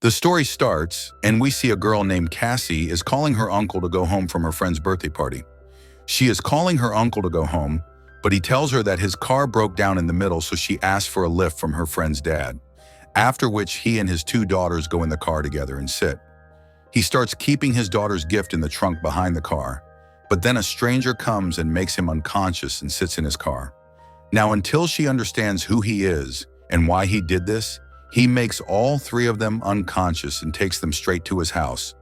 The story starts, and we see a girl named Cassie is calling her uncle to go home from her friend's birthday party. She is calling her uncle to go home, but he tells her that his car broke down in the middle, so she asks for a lift from her friend's dad, after which he and his two daughters go in the car together and sit. He starts keeping his daughter's gift in the trunk behind the car, but then a stranger comes and makes him unconscious and sits in his car. Now, until she understands who he is and why he did this, he makes all three of them unconscious and takes them straight to his house.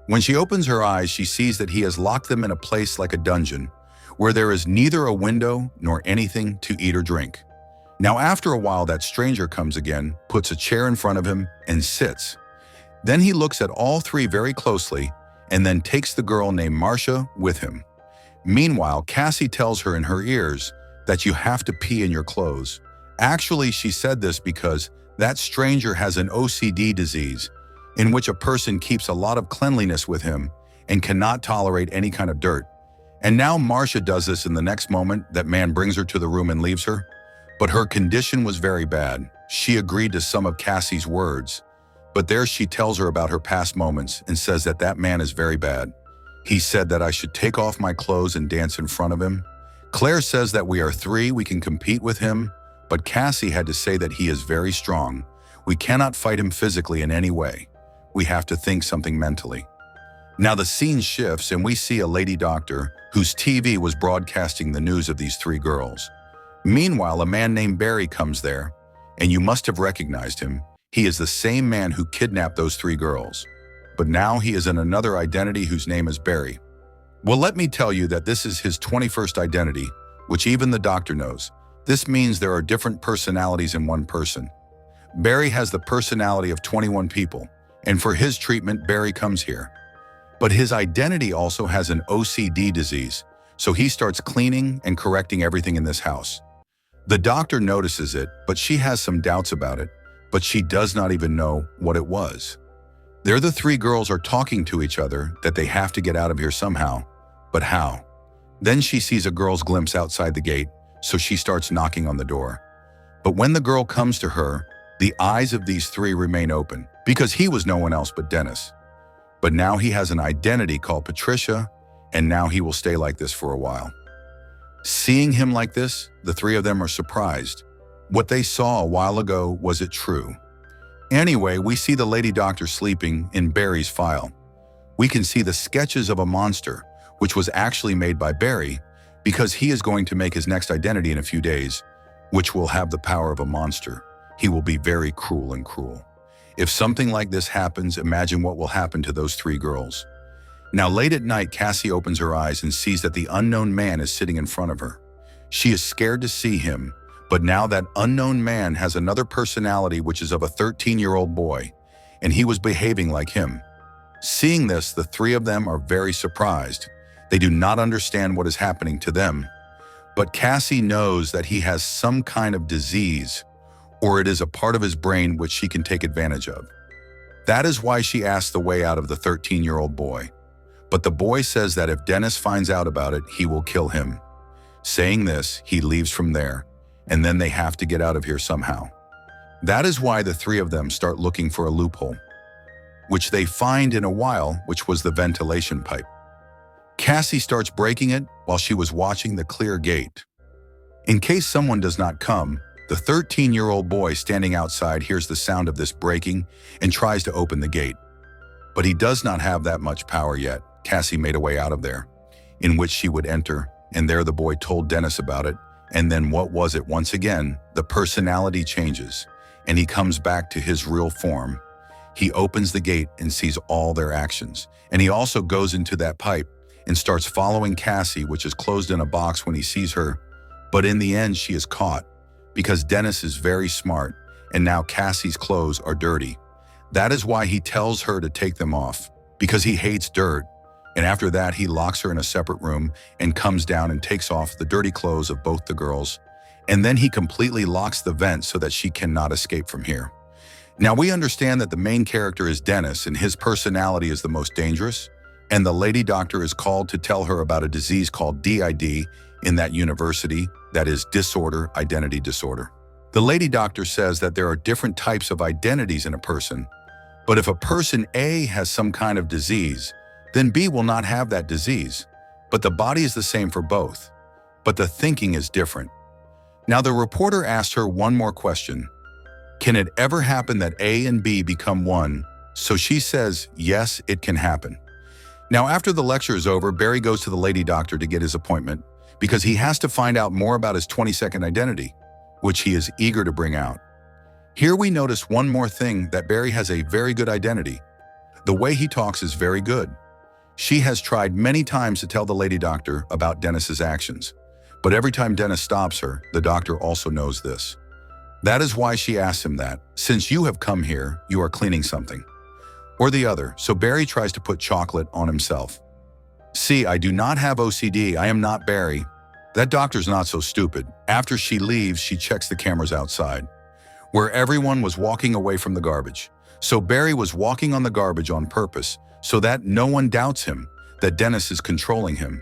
When she opens her eyes, she sees that he has locked them in a place like a dungeon, where there is neither a window nor anything to eat or drink. Now, after a while, that stranger comes again, puts a chair in front of him, and sits. Then he looks at all three very closely and then takes the girl named Marcia with him. Meanwhile, Cassie tells her in her ears that you have to pee in your clothes. Actually, she said this because that stranger has an OCD disease in which a person keeps a lot of cleanliness with him and cannot tolerate any kind of dirt. And now Marcia does this in the next moment that man brings her to the room and leaves her. But her condition was very bad. She agreed to some of Cassie's words, but there she tells her about her past moments and says that that man is very bad. He said that I should take off my clothes and dance in front of him. Claire says that we are three, we can compete with him, but Cassie had to say that he is very strong. We cannot fight him physically in any way. We have to think something mentally. Now the scene shifts and we see a lady doctor whose TV was broadcasting the news of these three girls. Meanwhile, a man named Barry comes there, and you must have recognized him. He is the same man who kidnapped those three girls. But now he is in another identity whose name is Barry. Well, let me tell you that this is his 21st identity, which even the doctor knows. This means there are different personalities in one person. Barry has the personality of 21 people, and for his treatment, Barry comes here. But his identity also has an OCD disease, so he starts cleaning and correcting everything in this house. The doctor notices it, but she has some doubts about it, but she does not even know what it was. There the three girls are talking to each other that they have to get out of here somehow, but how? Then she sees a girl's glimpse outside the gate, so she starts knocking on the door. But when the girl comes to her, the eyes of these three remain open, because he was no one else but Dennis. But now he has an identity called Patricia, and now he will stay like this for a while. Seeing him like this, the three of them are surprised. What they saw a while ago, was it true? Anyway, we see the lady doctor sleeping in Barry's file. We can see the sketches of a monster, which was actually made by Barry, because he is going to make his next identity in a few days, which will have the power of a monster. He will be very cruel and cruel. If something like this happens, imagine what will happen to those three girls. Now late at night, Cassie opens her eyes and sees that the unknown man is sitting in front of her. She is scared to see him, but now that unknown man has another personality which is of a 13-year-old boy, and he was behaving like him. Seeing this, the three of them are very surprised. They do not understand what is happening to them, but Cassie knows that he has some kind of disease, or it is a part of his brain which she can take advantage of. That is why she asks the way out of the 13-year-old boy. But the boy says that if Dennis finds out about it, he will kill him. Saying this, he leaves from there, and then they have to get out of here somehow. That is why the three of them start looking for a loophole, which they find in a while, which was the ventilation pipe. Cassie starts breaking it while she was watching the clear gate. In case someone does not come, the 13-year-old boy standing outside hears the sound of this breaking and tries to open the gate. But he does not have that much power yet. Cassie made a way out of there, in which she would enter, and there the boy told Dennis about it, and then what was it once again? The personality changes, and he comes back to his real form. He opens the gate and sees all their actions, and he also goes into that pipe and starts following Cassie, which is closed in a box when he sees her, but in the end she is caught, because Dennis is very smart, and now Cassie's clothes are dirty. That is why he tells her to take them off, because he hates dirt, and after that he locks her in a separate room and comes down and takes off the dirty clothes of both the girls, and then he completely locks the vent so that she cannot escape from here. Now we understand that the main character is Dennis and his personality is the most dangerous, and the lady doctor is called to tell her about a disease called DID in that university, that is Dissociative Identity Disorder. The lady doctor says that there are different types of identities in a person, But if a person A has some kind of disease, then B will not have that disease. But the body is the same for both. But the thinking is different. Now the reporter asked her one more question. Can it ever happen that A and B become one? So she says, yes, it can happen. Now after the lecture is over, Barry goes to the lady doctor to get his appointment because he has to find out more about his 22nd identity, which he is eager to bring out. Here we notice one more thing, that Barry has a very good identity. The way he talks is very good. She has tried many times to tell the lady doctor about Dennis's actions, but every time Dennis stops her, the doctor also knows this. That is why she asks him that, since you have come here, you are cleaning something. Or the other, so Barry tries to put chocolate on himself. See, I do not have OCD, I am not Barry. That doctor's not so stupid. After she leaves, she checks the cameras outside, where everyone was walking away from the garbage. So Barry was walking on the garbage on purpose, so that no one doubts him, that Dennis is controlling him.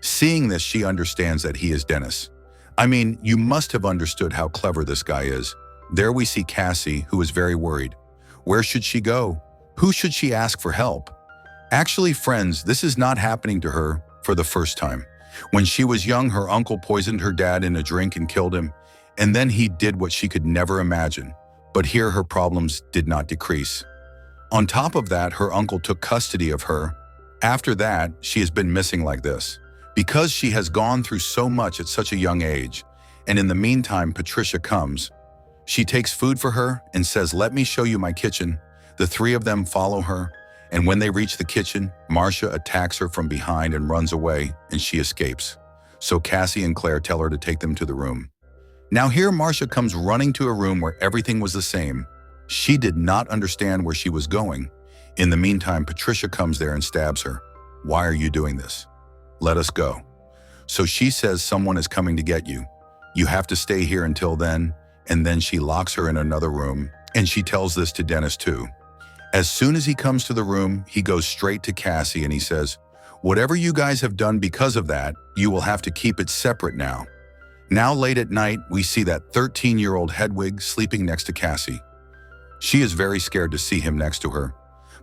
Seeing this, she understands that he is Dennis. I mean, you must have understood how clever this guy is. There we see Cassie, who is very worried. Where should she go? Who should she ask for help? Actually, friends, this is not happening to her for the first time. When she was young, her uncle poisoned her dad in a drink and killed him, and then he did what she could never imagine. But here her problems did not decrease. On top of that, her uncle took custody of her. After that, she has been missing like this, because she has gone through so much at such a young age. And in the meantime, Patricia comes. She takes food for her and says, "Let me show you my kitchen." The three of them follow her, and when they reach the kitchen, Marcia attacks her from behind and runs away, and she escapes. So Cassie and Claire tell her to take them to the room. Now here Marcia comes running to a room where everything was the same. She did not understand where she was going. In the meantime, Patricia comes there and stabs her. "Why are you doing this? Let us go." So she says, "Someone is coming to get you. You have to stay here until then," and then she locks her in another room, and she tells this to Dennis too. As soon as he comes to the room, he goes straight to Cassie and he says, "Whatever you guys have done because of that, you will have to keep it separate now." Now late at night, we see that 13-year-old Hedwig sleeping next to Cassie. She is very scared to see him next to her,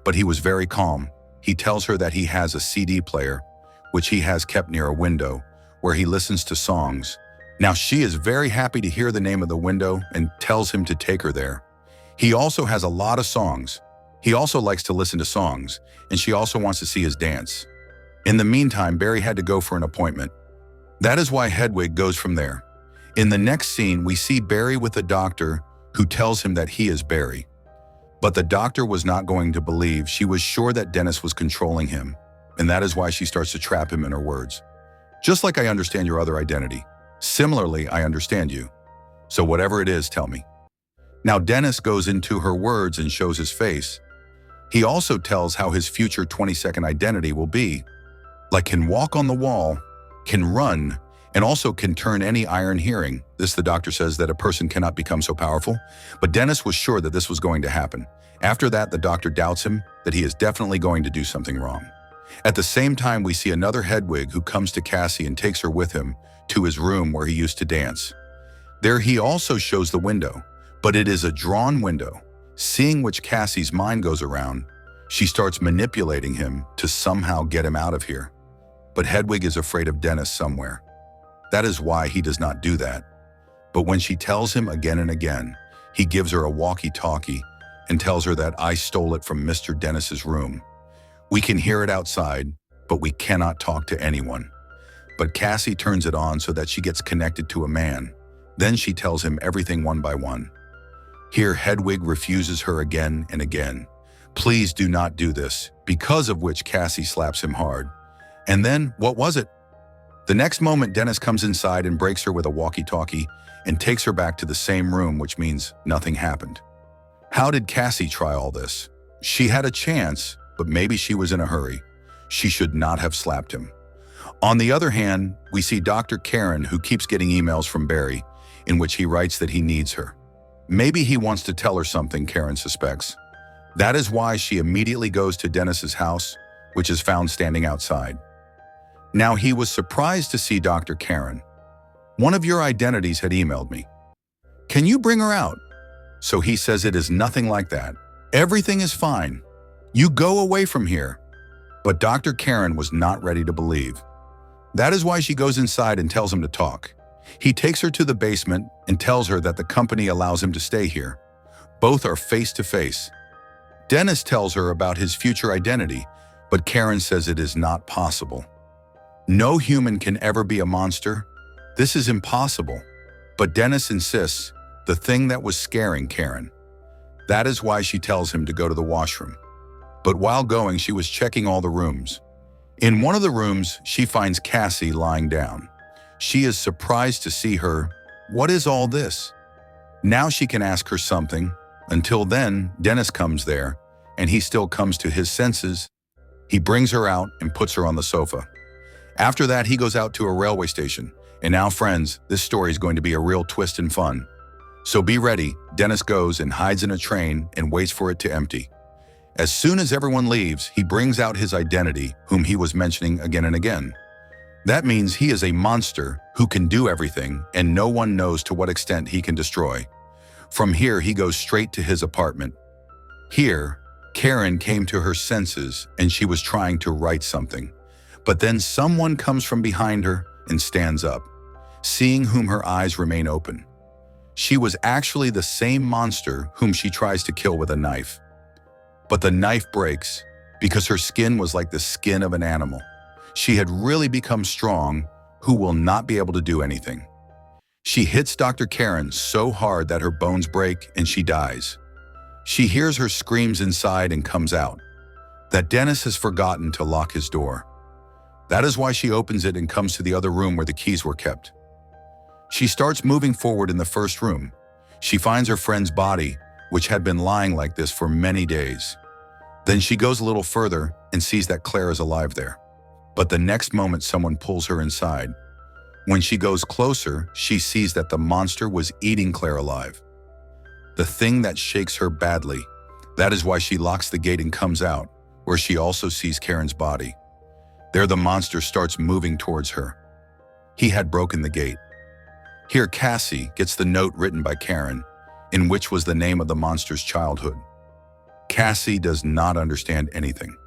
but he was very calm. He tells her that he has a CD player, which he has kept near a window, where he listens to songs. Now she is very happy to hear the name of the window and tells him to take her there. He also has a lot of songs. He also likes to listen to songs, and she also wants to see his dance. In the meantime, Barry had to go for an appointment. That is why Hedwig goes from there. In the next scene, we see Barry with a doctor who tells him that he is Barry. But the doctor was not going to believe. She was sure that Dennis was controlling him, and that is why she starts to trap him in her words. Just like I understand your other identity, similarly, I understand you. So whatever it is, tell me. Now Dennis goes into her words and shows his face. He also tells how his future 22nd identity will be. Like can walk on the wall, can run, and also can turn any iron hearing. This, the doctor says, that a person cannot become so powerful. But Dennis was sure that this was going to happen. After that, the doctor doubts him that he is definitely going to do something wrong. At the same time, we see another Hedwig who comes to Cassie and takes her with him to his room where he used to dance. There he also shows the window, but it is a drawn window. Seeing which Cassie's mind goes around, she starts manipulating him to somehow get him out of here. But Hedwig is afraid of Dennis somewhere. That is why he does not do that. But when she tells him again and again, he gives her a walkie-talkie and tells her that I stole it from Mr. Dennis's room. We can hear it outside, but we cannot talk to anyone. But Cassie turns it on so that she gets connected to a man. Then she tells him everything one by one. Here Hedwig refuses her again and again. Please do not do this, because of which Cassie slaps him hard. And then, what was it? The next moment, Dennis comes inside and breaks her with a walkie-talkie and takes her back to the same room, which means nothing happened. How did Cassie try all this? She had a chance, but maybe she was in a hurry. She should not have slapped him. On the other hand, we see Dr. Karen, who keeps getting emails from Barry, in which he writes that he needs her. Maybe he wants to tell her something, Karen suspects. That is why she immediately goes to Dennis's house, which is found standing outside. Now he was surprised to see Dr. Karen. One of your identities had emailed me. Can you bring her out? So he says it is nothing like that. Everything is fine. You go away from here. But Dr. Karen was not ready to believe. That is why she goes inside and tells him to talk. He takes her to the basement and tells her that the company allows him to stay here. Both are face to face. Dennis tells her about his future identity, but Karen says it is not possible. No human can ever be a monster. This is impossible. But Dennis insists, the thing that was scaring Karen. That is why she tells him to go to the washroom. But while going, she was checking all the rooms. In one of the rooms, she finds Cassie lying down. She is surprised to see her. What is all this? Now she can ask her something. Until then, Dennis comes there, and he still comes to his senses. He brings her out and puts her on the sofa. After that, he goes out to a railway station. And now, friends, this story is going to be a real twist and fun. So be ready. Dennis goes and hides in a train and waits for it to empty. As soon as everyone leaves, he brings out his identity, whom he was mentioning again and again. That means he is a monster who can do everything, and no one knows to what extent he can destroy. From here, he goes straight to his apartment. Here, Karen came to her senses and she was trying to write something. But then someone comes from behind her and stands up, seeing whom her eyes remain open. She was actually the same monster whom she tries to kill with a knife. But the knife breaks because her skin was like the skin of an animal. She had really become strong, who will not be able to do anything. She hits Dr. Karen so hard that her bones break and she dies. She hears her screams inside and comes out. That Dennis has forgotten to lock his door. That is why she opens it and comes to the other room where the keys were kept. She starts moving forward in the first room. She finds her friend's body, which had been lying like this for many days. Then she goes a little further and sees that Claire is alive there. But the next moment, someone pulls her inside. When she goes closer, she sees that the monster was eating Claire alive. The thing that shakes her badly. That is why she locks the gate and comes out, where she also sees Karen's body. There the monster starts moving towards her. He had broken the gate. Here Cassie gets the note written by Karen, in which was the name of the monster's childhood. Cassie does not understand anything.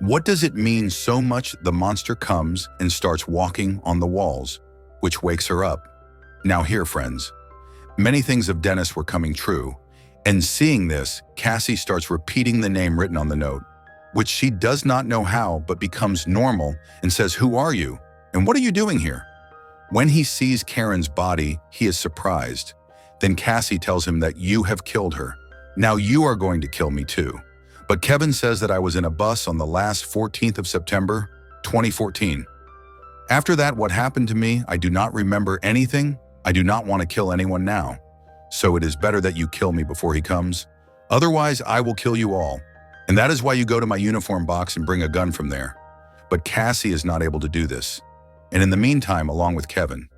What does it mean so much the monster comes and starts walking on the walls, which wakes her up? Now here, friends, many things of Dennis were coming true, and seeing this, Cassie starts repeating the name written on the note, which she does not know how but becomes normal and says, "Who are you? And what are you doing here?" When he sees Karen's body, he is surprised. Then Cassie tells him that you have killed her. Now you are going to kill me too. But Kevin says that I was in a bus on the last 14th of September, 2014. After that, what happened to me, I do not remember anything. I do not want to kill anyone now. So it is better that you kill me before he comes. Otherwise, I will kill you all. And that is why you go to my uniform box and bring a gun from there. But Cassie is not able to do this. And in the meantime, along with Kevin,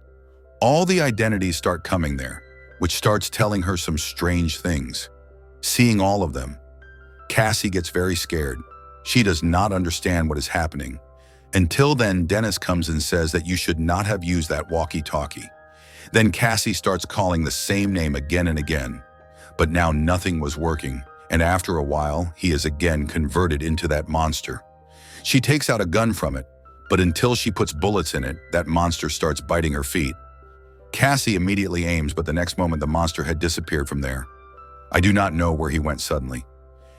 all the identities start coming there, which starts telling her some strange things. Seeing all of them, Cassie gets very scared. She does not understand what is happening. Until then, Dennis comes and says that you should not have used that walkie-talkie. Then Cassie starts calling the same name again and again. But now nothing was working, and after a while, he is again converted into that monster. She takes out a gun from it, but until she puts bullets in it, that monster starts biting her feet. Cassie immediately aims, but the next moment the monster had disappeared from there. I do not know where he went suddenly.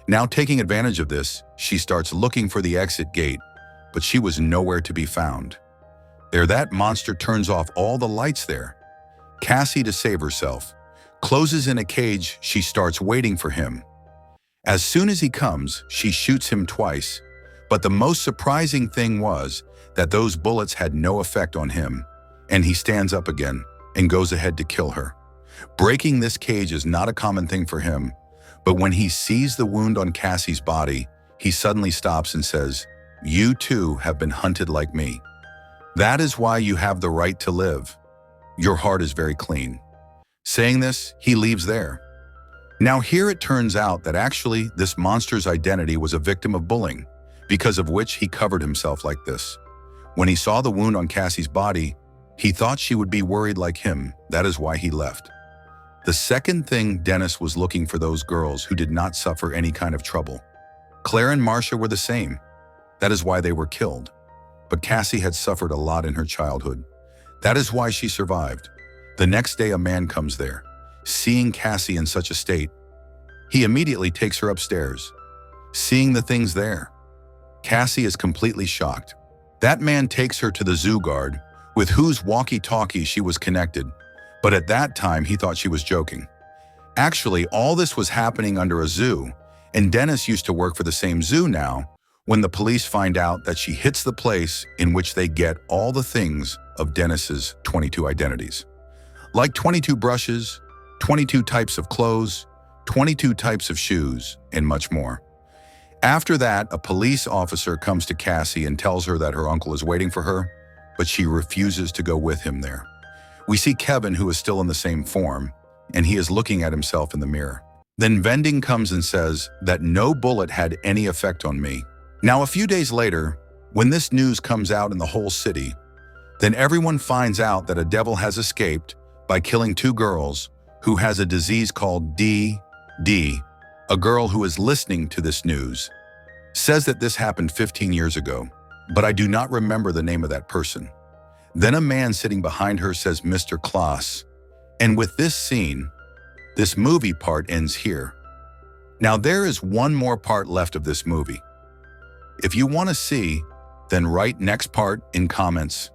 Now taking advantage of this, she starts looking for the exit gate, but she was nowhere to be found. There that monster turns off all the lights there. Cassie, to save herself, closes in a cage. She starts waiting for him. As soon as he comes, she shoots him twice. But the most surprising thing was that those bullets had no effect on him, and he stands up again and goes ahead to kill her. Breaking this cage is not a common thing for him, but when he sees the wound on Cassie's body, he suddenly stops and says, "You too have been hunted like me. That is why you have the right to live. Your heart is very clean." Saying this, he leaves there. Now here it turns out that actually this monster's identity was a victim of bullying, because of which he covered himself like this. When he saw the wound on Cassie's body, he thought she would be worried like him. That is why he left. The second thing, Dennis was looking for those girls who did not suffer any kind of trouble. Claire and Marcia were the same. That is why they were killed. But Cassie had suffered a lot in her childhood. That is why she survived. The next day, a man comes there. Seeing Cassie in such a state, he immediately takes her upstairs. Seeing the things there, Cassie is completely shocked. That man takes her to the zoo guard, with whose walkie-talkie she was connected, but at that time he thought she was joking. Actually, all this was happening under a zoo, and Dennis used to work for the same zoo now, when the police find out that she hits the place in which they get all the things of Dennis's 22 identities. Like 22 brushes, 22 types of clothes, 22 types of shoes, and much more. After that, a police officer comes to Cassie and tells her that her uncle is waiting for her, but she refuses to go with him there. We see Kevin, who is still in the same form, and he is looking at himself in the mirror. Then Vending comes and says that no bullet had any effect on me. Now, a few days later, when this news comes out in the whole city, then everyone finds out that a devil has escaped by killing two girls who has a disease called DD. A girl who is listening to this news says that this happened 15 years ago, but I do not remember the name of that person. Then a man sitting behind her says, Mr. Klaus. And with this scene, this movie part ends here. Now there is one more part left of this movie. If you want to see, then write next part in comments.